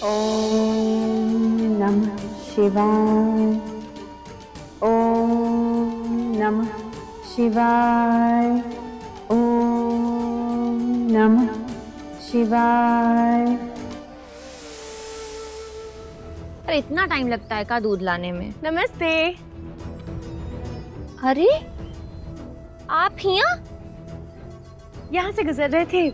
ओम नमः शिवाय। ओम नमः शिवाय। ओम नमः शिवाय। अरे इतना टाइम लगता है का दूध लाने में? नमस्ते। अरे आप यहाँ से गुजर रहे थे,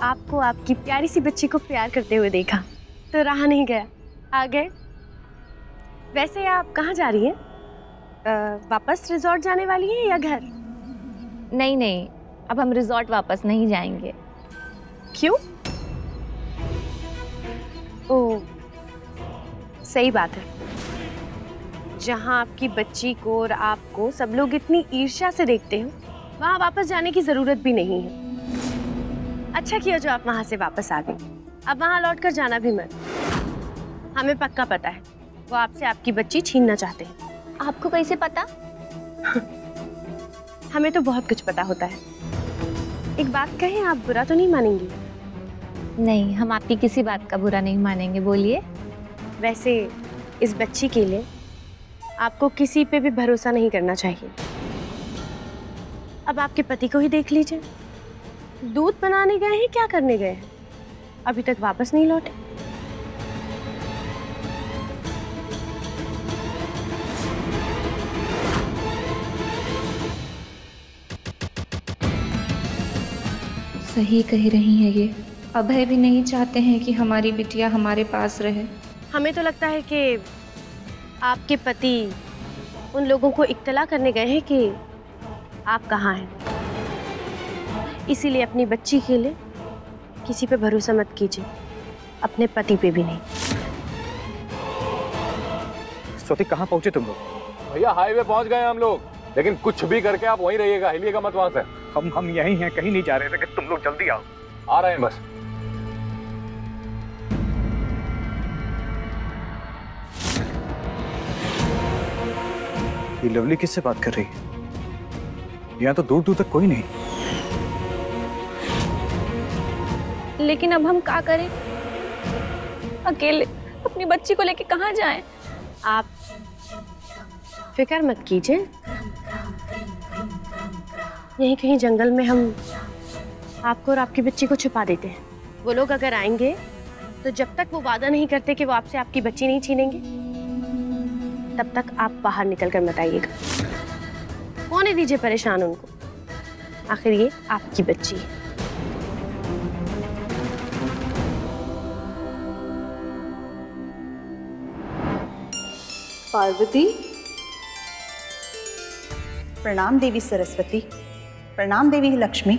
आपको आपकी प्यारी सी बच्ची को प्यार करते हुए देखा तो रहा नहीं गया, आ गए। वैसे आप कहाँ जा रही हैं? वापस रिजॉर्ट जाने वाली हैं या घर? नहीं नहीं, अब हम रिजॉर्ट वापस नहीं जाएंगे। क्यों? ओह सही बात है, जहाँ आपकी बच्ची को और आपको सब लोग इतनी ईर्ष्या से देखते हैं, वहाँ वापस जाने की जरूरत भी नहीं है। अच्छा किया जो आप वहाँ से वापस आ गई। अब वहाँ लौट कर जाना भी मत। हमें पक्का पता है वो आपसे आपकी बच्ची छीनना चाहते हैं। आपको कैसे पता? हमें तो बहुत कुछ पता होता है। एक बात कहें, आप बुरा तो नहीं मानेंगी? नहीं, हम आपकी किसी बात का बुरा नहीं मानेंगे, बोलिए। वैसे इस बच्ची के लिए आपको किसी पे भी भरोसा नहीं करना चाहिए। अब आपके पति को ही देख लीजिए, दूध बनाने गए हैं, क्या करने गए हैं, अभी तक वापस नहीं लौटे। सही कह रही हैं ये। अभय भी नहीं चाहते हैं कि हमारी बिटिया हमारे पास रहे। हमें तो लगता है कि आपके पति उन लोगों को इत्तला करने गए हैं कि आप कहाँ हैं। इसीलिए अपनी बच्ची के लिए किसी पे भरोसा मत कीजिए, अपने पति पे भी नहीं। स्वाति कहाँ पहुंचे तुम लोग? भैया हाईवे पहुंच गए हम लोग, लेकिन कुछ भी करके आप वहीं रहिएगा, हिलिएगा मत वहां से। हम यहीं हैं, कहीं नहीं जा रहे थे कि तुम लोग जल्दी आओ। आ रहे हैं बस। ये लवली किससे बात कर रही है? यहाँ तो दूर दूर तक कोई नहीं। लेकिन अब हम क्या करें? अकेले अपनी बच्ची को लेके कहाँ जाएं? आप फिक्र मत कीजिए, यहीं कहीं जंगल में हम आपको और आपकी बच्ची को छुपा देते हैं। वो लोग अगर आएंगे तो जब तक वो वादा नहीं करते कि वो आपसे आपकी बच्ची नहीं छीनेंगे, तब तक आप बाहर निकल कर मत आइएगा। होने दीजिए परेशान उनको, आखिर ये आपकी बच्ची है। पार्वती। प्रणाम देवी सरस्वती। प्रणाम देवी लक्ष्मी।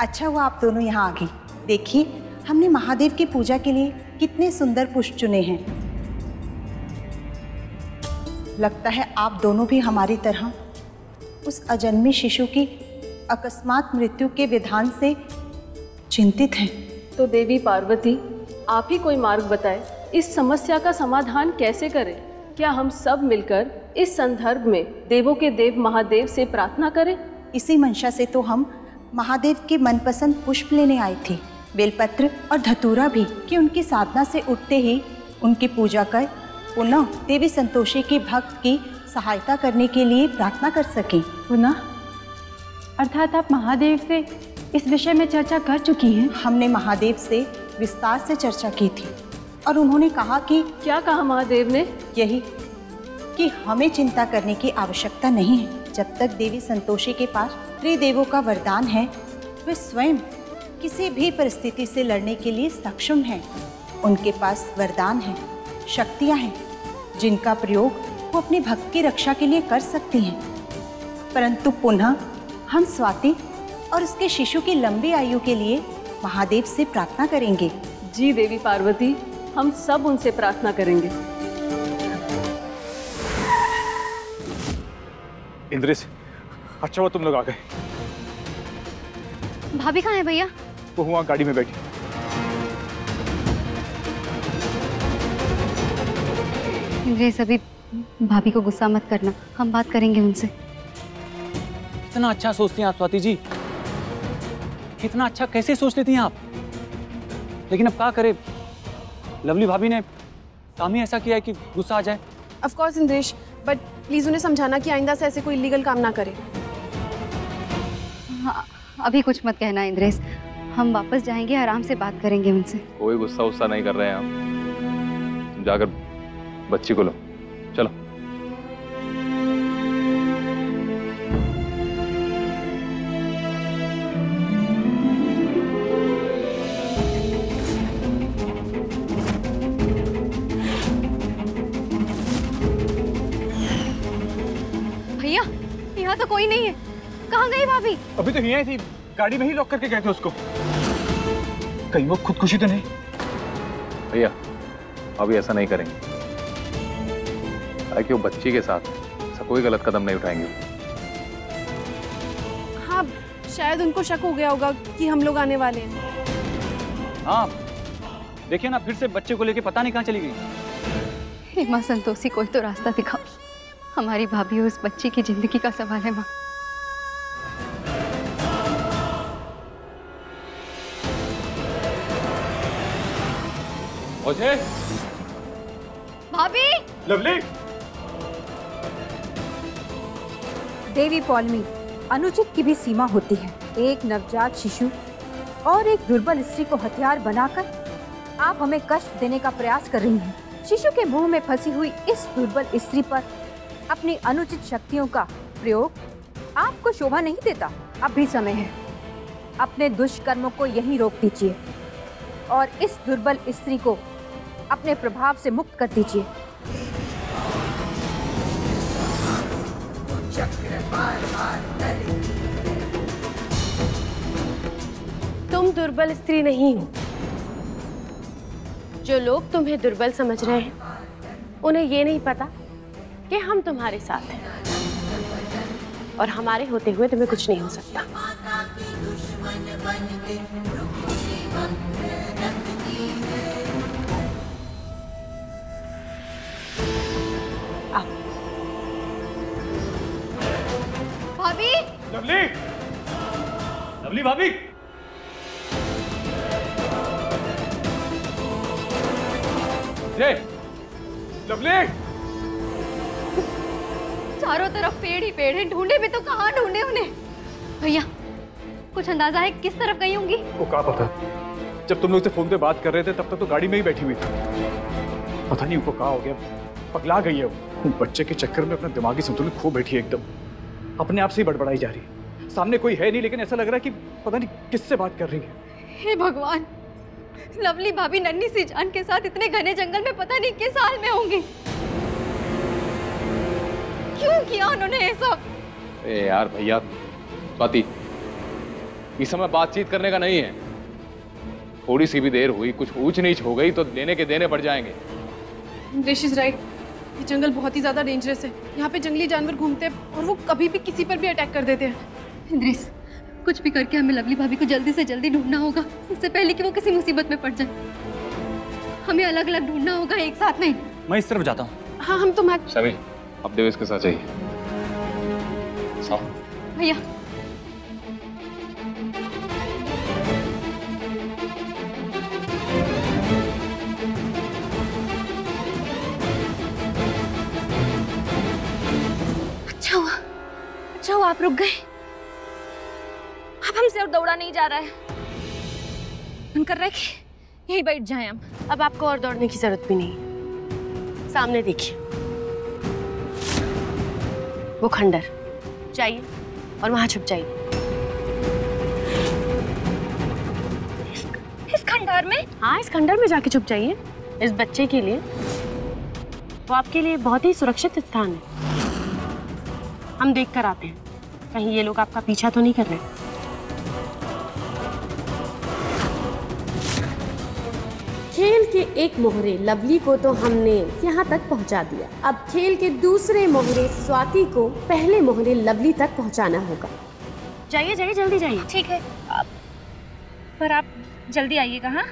अच्छा हुआ आप दोनों यहाँ आ गई। देखिए हमने महादेव की पूजा के लिए कितने सुंदर पुष्प चुने हैं। लगता है आप दोनों भी हमारी तरह उस अजन्मे शिशु की अकस्मात मृत्यु के विधान से चिंतित हैं। तो देवी पार्वती, आप ही कोई मार्ग बताएं, इस समस्या का समाधान कैसे करें? क्या हम सब मिलकर इस संदर्भ में देवों के देव महादेव से प्रार्थना करें? इसी मंशा से तो हम महादेव के मनपसंद पुष्प लेने आए थे, बेलपत्र और धतूरा भी, कि उनकी साधना से उठते ही उनकी पूजा कर पुनः देवी संतोषी के भक्त की सहायता करने के लिए प्रार्थना कर सकें। पुनः अर्थात आप महादेव से इस विषय में चर्चा कर चुकी हैं? हमने महादेव से विस्तार से चर्चा की थी और उन्होंने कहा कि क्या कहा महादेव ने? यही कि हमें चिंता करने की आवश्यकता नहीं है। जब तक देवी संतोषी के पास त्रिदेवों का वरदान है, वे स्वयं किसी भी परिस्थिति से लड़ने के लिए सक्षम हैं। उनके पास वरदान है, शक्तियां हैं, जिनका प्रयोग वो अपने भक्त की रक्षा के लिए कर सकती हैं। परंतु पुनः हम स्वाति और उसके शिशु की लंबी आयु के लिए महादेव से प्रार्थना करेंगे। जी देवी पार्वती, हम सब उनसे प्रार्थना करेंगे। इंद्रेश, अच्छा हुआ तुम लोग आ गए। भाभी कहाँ है भैया? वो वहाँ गाड़ी में बैठी। इंद्रेश, अभी भाभी को गुस्सा मत करना, हम बात करेंगे उनसे। इतना अच्छा सोचती हैं आप स्वाति जी। इतना अच्छा कैसे सोच लेती हैं आप? लेकिन अब क्या करे, लवली भाभी ने काम ही ऐसा किया है कि गुस्सा आ जाए। Of course Indresh, but please उन्हें समझाना कि आइंदा से ऐसे कोई इलीगल काम ना करे। हाँ, अभी कुछ मत कहना इंद्रेश, हम वापस जाएंगे, आराम से बात करेंगे उनसे। कोई गुस्सा उस्सा नहीं कर रहे हैं हम। जाकर बच्ची को लो, चलो। भैया, यहाँ तो कोई नहीं है, कहाँ गई भाभी? अभी तो यहीं थी, गाड़ी में ही लॉक करके गए थे उसको। कहीं वो खुदकुशी तो नहीं? भैया अभी ऐसा नहीं करेंगे, ताकि वो बच्ची के साथ ऐसा कोई गलत कदम नहीं उठाएंगे। हाँ, शायद उनको शक हो गया होगा कि हम लोग आने वाले हैं। हाँ, देखिए ना, फिर से बच्चे को लेके पता नहीं कहाँ चली गई। हे माँ संतोषी, कोई तो रास्ता दिखाओ, हमारी भाभी उस बच्ची की जिंदगी का सवाल है माँ। ओझे, भाभी! लवली! देवी पौलमी, अनुचित की भी सीमा होती है। एक नवजात शिशु और एक दुर्बल स्त्री को हथियार बनाकर आप हमें कष्ट देने का प्रयास कर रही हैं। शिशु के मुंह में फंसी हुई इस दुर्बल स्त्री पर अपनी अनुचित शक्तियों का प्रयोग आपको शोभा नहीं देता। अब भी समय है, अपने दुष्कर्मों को यहीं रोक दीजिए और इस दुर्बल स्त्री को अपने प्रभाव से मुक्त कर दीजिए। तुम दुर्बल स्त्री नहीं हो। जो लोग तुम्हें दुर्बल समझ रहे हैं, उन्हें ये नहीं पता कि हम तुम्हारे साथ हैं और हमारे होते हुए तुम्हें कुछ नहीं हो सकता। भाभी! लवली! लवली भाभी! जय, लवली! चारों तरफ पेड़ ही पेड़ हैं, ढूंढे भी तो कहाँ ढूंढे उन्हें? भैया, कुछ अंदाजा है किस तरफ गई होंगी? वो क्या पता, जब तुम लोग से फोन पे बात कर रहे थे तब तक तो गाड़ी में ही बैठी हुई थी। पता नहीं उनको क्या हो गया, पगला गई है वो। बच्चे के चक्कर में अपना दिमागी संतुलन खो बैठी है एकदम, अपने आप से ही बड़बड़ाई जा रही है। सामने कोई है नहीं, लेकिन ऐसा लग रहा है कि पता नहीं किससे बात कर रही है। हे भगवान, लवली भाभी नन्ही सी जान के साथ इतने घने जंगल में पता नहीं किस हाल में होंगी। क्यों किया उन्होंने ये सब? ए यार भैया, स्वाति, इस समय बातचीत करने का नहीं है। थोड़ी सी भी देर हुई, कुछ ऊंच नीच हो गई तो लेने के देने पड़ जाएंगे। दिस इज राइट, ये जंगल बहुत ही ज्यादा डेंजरस है। यहाँ पे जंगली जानवर घूमते हैं और वो कभी भी किसी पर भी अटैक कर देते हैं। इंद्रेश, कुछ भी करके हमें लवली भाभी को जल्दी से जल्दी ढूंढना होगा, इससे पहले कि वो किसी मुसीबत में पड़ जाए। हमें अलग अलग ढूंढना होगा, एक साथ नहीं। मैं इस तरफ जाता हूँ। हाँ, हम तुम्हारे शमी, अब देवेश के साथ चाहिए। भैया, अच्छा हुआ आप रुक गए। अब हमसे और दौड़ा नहीं जा रहा है। मन कर रहा है कि यहीं बैठ जाएं हम। अब आपको और दौड़ने की जरूरत भी नहीं। सामने देखिए, वो खंडर, जाइए और वहां छुप जाइए। इस खंडर में? हाँ, इस खंडर में जाके छुप जाइए। इस बच्चे के लिए, वो आपके लिए बहुत ही सुरक्षित स्थान है। हम देख कर आते हैं, कहीं ये लोग आपका पीछा तो नहीं कर रहे। खेल के एक मोहरे लवली को तो हमने यहाँ तक पहुँचा दिया। अब खेल के दूसरे मोहरे स्वाति को पहले मोहरे लवली तक पहुँचाना होगा। जाइए जाइए, जल्दी जाइए। ठीक है, पर आप जल्दी आइएगा। हाँ,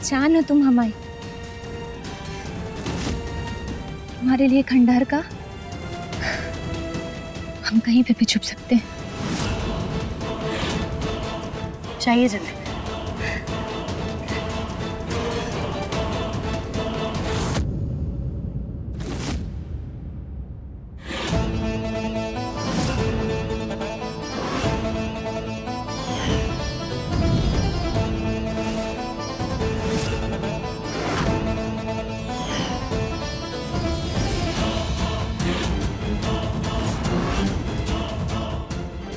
जान हो तुम हमारी। तुम्हारे लिए खंडहर का हम कहीं पे भी छुप सकते हैं। चाहिए जल्दी।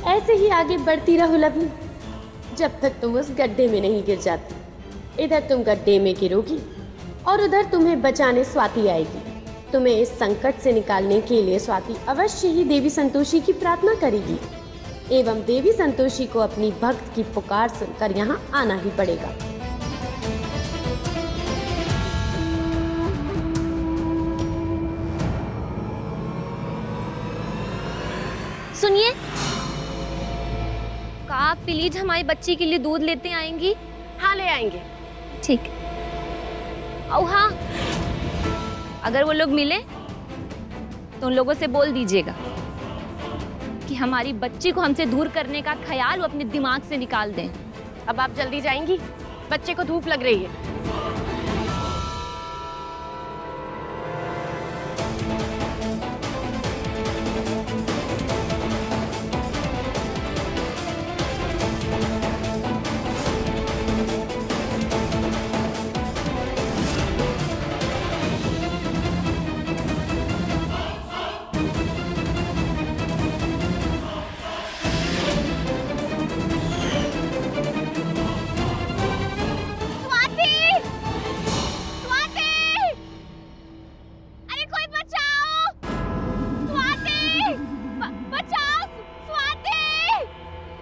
ऐसे ही आगे बढ़ती रहो लवली, जब तक तुम उस गड्ढे में नहीं गिर जाती। इधर तुम गड्ढे में गिरोगी और उधर तुम्हें बचाने स्वाति आएगी। तुम्हें इस संकट से निकालने के लिए स्वाति अवश्य ही देवी संतोषी की प्रार्थना करेगी एवं देवी संतोषी को अपनी भक्त की पुकार सुनकर यहाँ आना ही पड़ेगा। सुनिए, का आप प्लीज हमारी बच्ची के लिए दूध लेते आएंगी? हाँ, ले आएंगे। ठीक। और हाँ, अगर वो लोग मिले तो उन लोगों से बोल दीजिएगा कि हमारी बच्ची को हमसे दूर करने का ख्याल वो अपने दिमाग से निकाल दें। अब आप जल्दी जाएंगी, बच्चे को धूप लग रही है।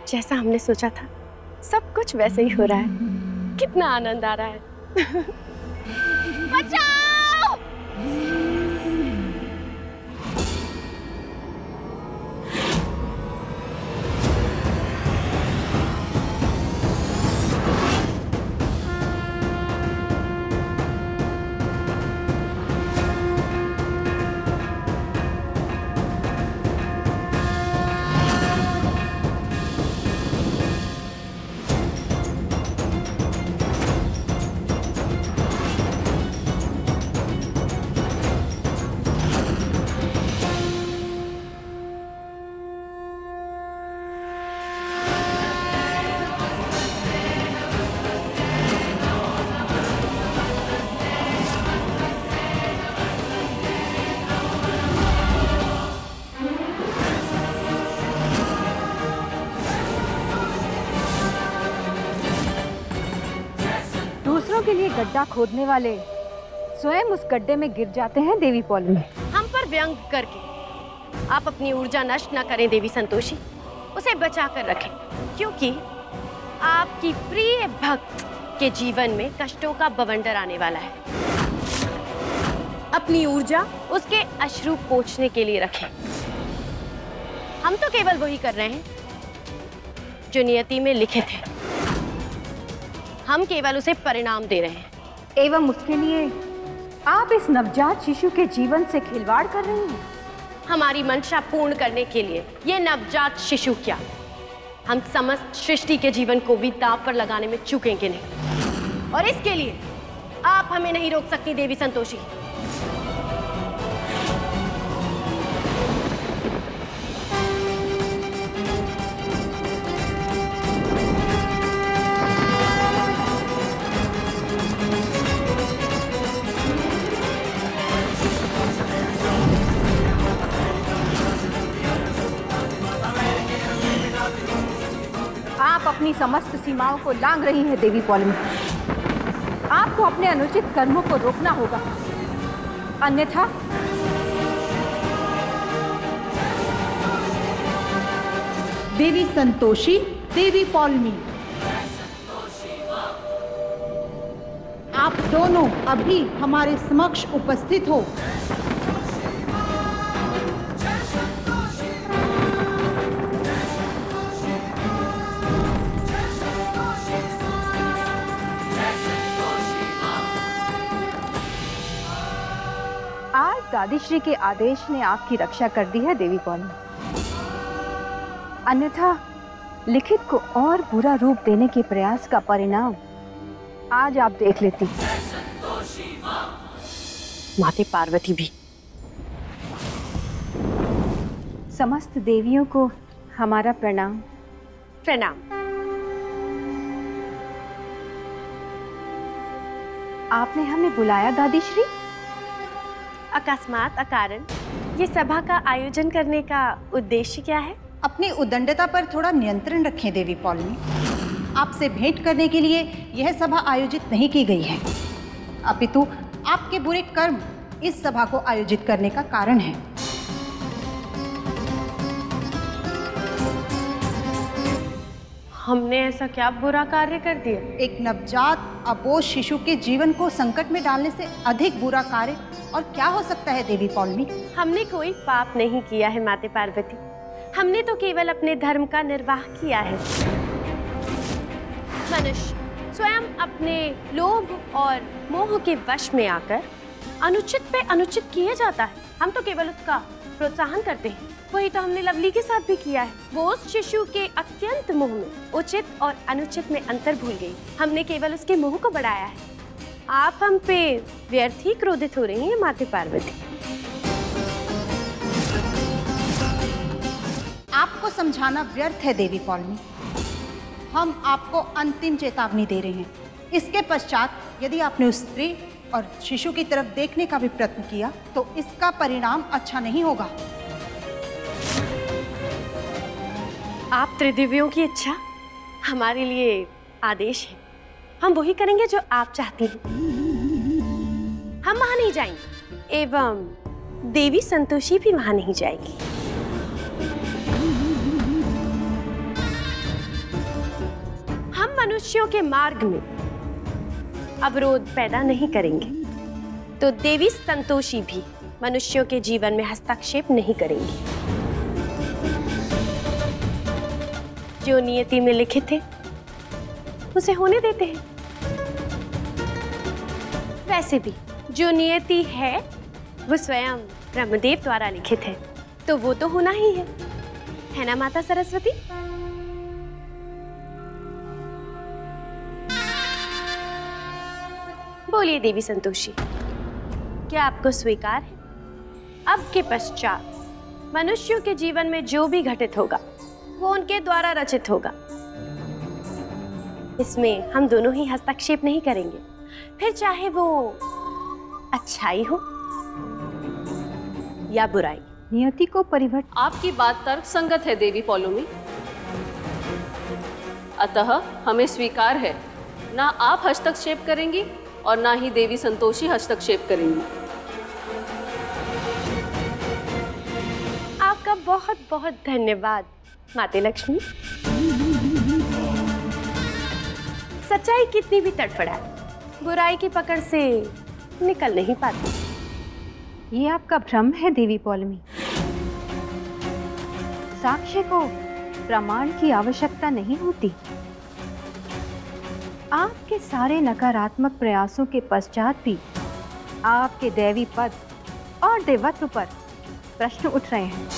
जैसा हमने सोचा था सब कुछ वैसे ही हो रहा है। कितना आनंद आ रहा है। बचाओ! के लिए गड्ढा खोदने वाले स्वयं उस गड्ढे में गिर जाते हैं देवी पॉल में। हम पर व्यंग करके आप अपनी ऊर्जा नष्ट न करें देवी संतोषी, उसे बचा कर रखें, क्योंकि आपकी प्रिय भक्त के जीवन में कष्टों का बवंडर आने वाला है। अपनी ऊर्जा उसके अश्रु पोंछने के लिए रखें। हम तो केवल वही कर रहे हैं जो नियति में लिखे थे। हम केवल उसे परिणाम दे रहे हैं। एवं उसके लिए आप इस नवजात शिशु के जीवन से खिलवाड़ कर रही हैं। हमारी मंशा पूर्ण करने के लिए ये नवजात शिशु क्या, हम समस्त सृष्टि के जीवन को भी दांव पर लगाने में चूकेंगे नहीं, और इसके लिए आप हमें नहीं रोक सकती देवी संतोषी। आप अपनी समस्त सीमाओं को लांघ रही हैं देवी पॉलिमी। आपको अपने अनुचित कर्मों को रोकना होगा, अन्यथा देवी संतोषी, देवी पॉलिमी, आप दोनों अभी हमारे समक्ष उपस्थित हो। दादी श्री के आदेश ने आपकी रक्षा कर दी है देवी पौलमी, अन्यथा लिखित को और बुरा रूप देने के प्रयास का परिणाम आज आप देख लेती। माते पार्वती भी। समस्त देवियों को हमारा प्रणाम। प्रणाम। आपने हमें बुलाया दादी श्री? अकस्मात अकारण ये सभा का आयोजन करने का उद्देश्य क्या है? अपनी उद्दंडता पर थोड़ा नियंत्रण रखें देवी पौलमी। आपसे भेंट करने के लिए यह सभा आयोजित नहीं की गई है, अपितु आपके बुरे कर्म इस सभा को आयोजित करने का कारण है। हमने ऐसा क्या बुरा कार्य कर दिया? एक नवजात अबोध शिशु के जीवन को संकट में डालने से अधिक बुरा कार्य और क्या हो सकता है देवी पौलमी? हमने कोई पाप नहीं किया है माते पार्वती, हमने तो केवल अपने धर्म का निर्वाह किया है। मनुष्य स्वयं अपने लोभ और मोह के वश में आकर अनुचित पे अनुचित किए जाता है, हम तो केवल उसका प्रोत्साहन करते हैं। वही तो हमने लवली के साथ भी किया है। वो उस शिशु के अत्यंत मोह में उचित और अनुचित में अंतर भूल गई, हमने केवल उसके मोह को बढ़ाया है। आप हम पे व्यर्थ ही क्रोधित हो रही हैं माते पार्वती। आपको समझाना व्यर्थ है देवी पौलमी। हम आपको अंतिम चेतावनी दे रहे हैं। इसके पश्चात यदि आपने उस स्त्री और शिशु की तरफ देखने का भी प्रयत्न किया तो इसका परिणाम अच्छा नहीं होगा। आप त्रिदेवियों की इच्छा हमारे लिए आदेश है, हम वही करेंगे जो आप चाहती हैं। हम वहां नहीं जाएंगे एवं देवी संतोषी भी वहां नहीं जाएगी। हम मनुष्यों के मार्ग में अवरोध पैदा नहीं करेंगे, तो देवी संतोषी भी मनुष्यों के जीवन में हस्तक्षेप नहीं करेंगी। जो नियति में लिखित है उसे होने देते हैं। वैसे भी जो नियति है वो स्वयं ब्रह्मदेव द्वारा लिखित है, तो वो तो होना ही है ना माता सरस्वती? बोलिए देवी संतोषी, क्या आपको स्वीकार है? अब के पश्चात मनुष्यों के जीवन में जो भी घटित होगा वो उनके द्वारा रचित होगा, इसमें हम दोनों ही हस्तक्षेप नहीं करेंगे, फिर चाहे वो अच्छाई हो या बुराई। नियति को परिवर्तन। आपकी बात तर्क संगत है देवी पौलमी, अतः हमें स्वीकार है, ना आप हस्तक्षेप करेंगी और ना ही देवी संतोषी हस्तक्षेप करेंगी। आपका बहुत बहुत धन्यवाद माते लक्ष्मी। सच्चाई कितनी भी तड़फड़ाए, बुराई की पकड़ से निकल नहीं पाती। ये आपका भ्रम है देवी पौलमी। साक्ष्य को प्रमाण की आवश्यकता नहीं होती। आपके सारे नकारात्मक प्रयासों के पश्चात भी आपके दैवी पद और देवत्व पर प्रश्न उठ रहे हैं,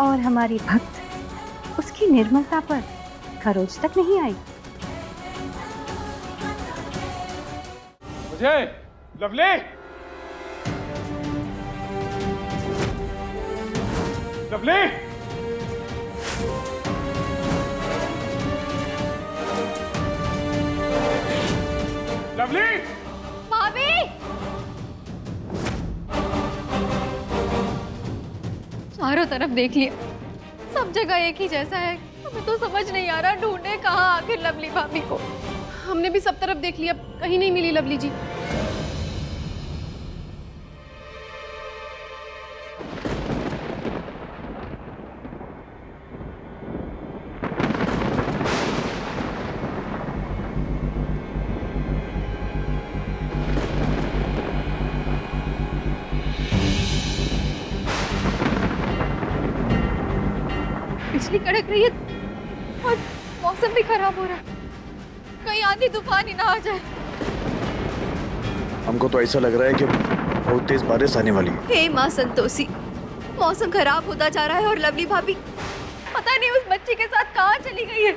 और हमारी भक्त उसकी निर्मलता पर खरोच तक नहीं आई। मुझे लवली, लवली, लवली, भाभी! चारों तरफ देख लिया, सब जगह एक ही जैसा है। हमें तो समझ नहीं आ रहा ढूंढे कहाँ आखिर लवली भाभी को। हमने भी सब तरफ देख लिया, कहीं नहीं मिली लवली जी। बिजली कड़क रही है और मौसम भी खराब हो रहा है, कहीं आंधी तूफान ही ना आ जाए। हमको तो ऐसा लग रहा है कि बहुत तेज बारिश आने वाली है। हे माँ संतोषी, मौसम खराब होता जा रहा है और लवली भाभी पता नहीं उस बच्ची के साथ कहाँ चली गई है।